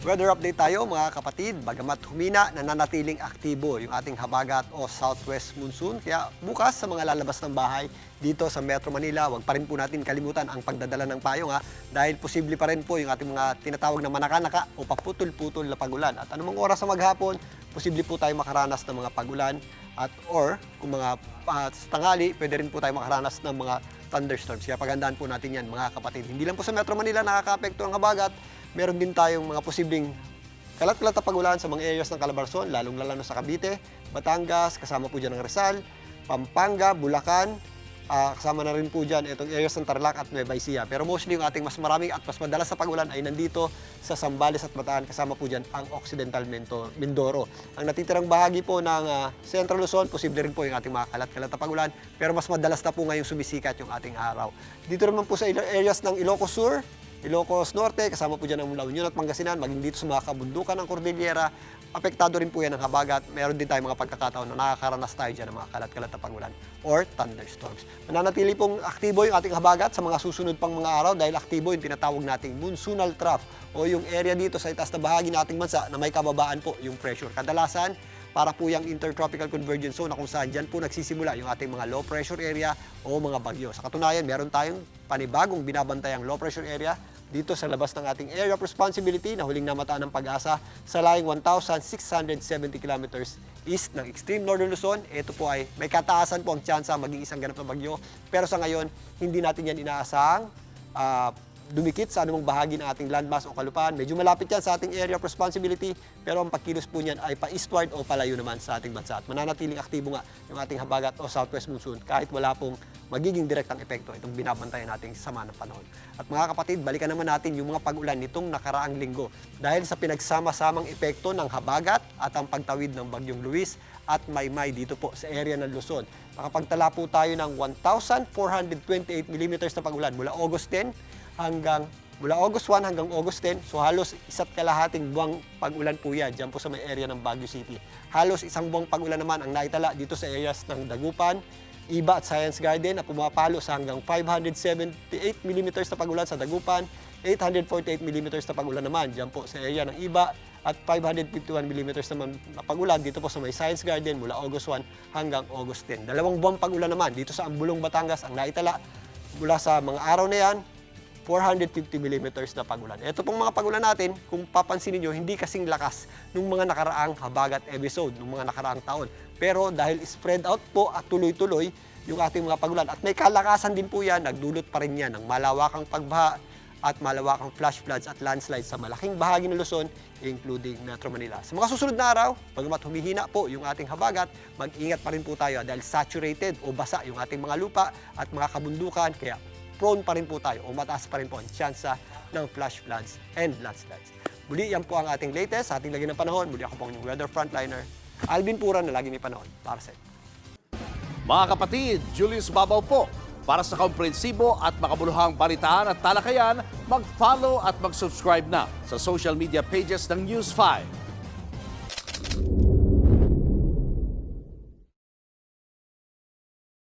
Weather update tayo mga kapatid. Bagamat humina, nananatiling aktibo yung ating habagat o southwest monsoon. Kaya bukas sa mga lalabas ng bahay dito sa Metro Manila, huwag pa rin po natin kalimutan ang pagdadala ng payong dahil posible pa rin po yung ating mga tinatawag na manakanaka o paputol-putol na pagulan. At anumang oras sa maghapon, posible po tayo makaranas ng mga pagulan or kung mga tanghali, pwede rin po tayo makaranas ng mga thunderstorms. Kaya paghandaan po natin yan mga kapatid. Hindi lang po sa Metro Manila nakaka-apekto ang habagat, meron din tayong mga posibleng kalat-kalat na pagulan sa mga areas ng Calabarzon, lalong-lalo sa Cavite, Batangas, kasama po dyan ng Rizal, Pampanga, Bulacan, kasama na rin po dyan itong areas ng Tarlac at Nueva Ecija. Pero mostly yung ating mas maraming at mas madalas na pagulan ay nandito sa Zambales at Bataan, kasama po dyan ang Occidental Mindoro. Ang natitirang bahagi po ng Central Luzon, posible rin po yung ating mga kalat-kalat na pagulan, pero mas madalas na po ngayong sumisikat yung ating araw. Dito naman po sa areas ng Ilocos Sur, Ilocos Norte, kasama po dyan ang La Union at Pangasinan, maging dito sa mga kabundukan ng Cordillera, apektado rin po yan ng habagat. Meron din tayong mga pagkakataon na nakakaranas tayo dyan ng mga kalat-kalat na pagulan or thunderstorms. Mananatili pong aktibo yung ating habagat sa mga susunod pang mga araw dahil aktibo yung tinatawag nating monsoonal trough o yung area dito sa itaas na bahagi ng ating bansa na may kababaan po yung pressure. Kadalasan, para po yung intertropical convergence zone na kung saan dyan po nagsisimula yung ating mga low pressure area o mga bagyo. Sa katunayan, meron tayong panibagong binabantayang low pressure area dito sa labas ng ating area of responsibility na huling namataan ng Pag-asa sa laying 1,670 kilometers east ng extreme northern Luzon. Ito po ay may kataasan po ang tsansa maging isang ganap na bagyo. Pero sa ngayon, hindi natin yan inaasahang dumikit sa anumang bahagi ng ating landmass o kalupaan. Medyo malapit yan sa ating area of responsibility, pero ang pagkilos po niyan ay pa-eastward o palayo naman sa ating bansa. At mananatiling aktibo nga yung ating habagat o southwest monsoon kahit wala pong magiging direktang epekto itong binabantayan nating sama ng panahon. At mga kapatid, balikan naman natin yung mga pag-ulan nitong nakaraang linggo. Dahil sa pinagsama-samang epekto ng habagat at ang pagtawid ng Bagyong Luis at Maymay dito po sa area ng Luzon. Nakapagtala po tayo ng 1,428 mm na pag-ulan mula August 1 hanggang August 10, so halos isa't kalahating buwang pag-ulan po yan dyan po sa may area ng Baguio City. Halos isang buwang pag-ulan naman ang naitala dito sa areas ng Dagupan, Iba at Science Garden na pumapalo sa hanggang 578 mm na pag-ulan sa Dagupan, 848 mm na pag-ulan naman dyan po sa area ng Iba at 551 mm naman na pag-ulan dito po sa may Science Garden mula August 1 hanggang August 10. Dalawang buwang pag-ulan naman dito sa Ambulong, Batangas ang naitala mula sa mga araw na yan, 450 mm na pagulan. Ito pong mga pagulan natin, kung papansinin nyo, hindi kasing lakas nung mga nakaraang habagat episode, nung mga nakaraang taon. Pero dahil spread out po at tuloy-tuloy yung ating mga pagulan, at may kalakasan din po yan, nagdulot pa rin yan ng malawakang pagbaha at malawakang flash floods at landslides sa malaking bahagi ng Luzon, including Metro Manila. Sa mga susunod na araw, bagamat humihina po yung ating habagat, mag-ingat pa rin po tayo dahil saturated o basa yung ating mga lupa at mga kabundukan, kaya prone pa rin po tayo o mataas pa rin po ang tsansa ng flash floods and landslides. Muli, yan po ang ating latest sa ating lagi ng panahon. Muli ako po ang weather frontliner, Alvin Puran, na lagi may panahon para sa inyo. Mga kapatid, Julius Babaw po. Para sa komprehensibo at makabuluhang balitaan at talakayan, mag-follow at mag-subscribe na sa social media pages ng News 5.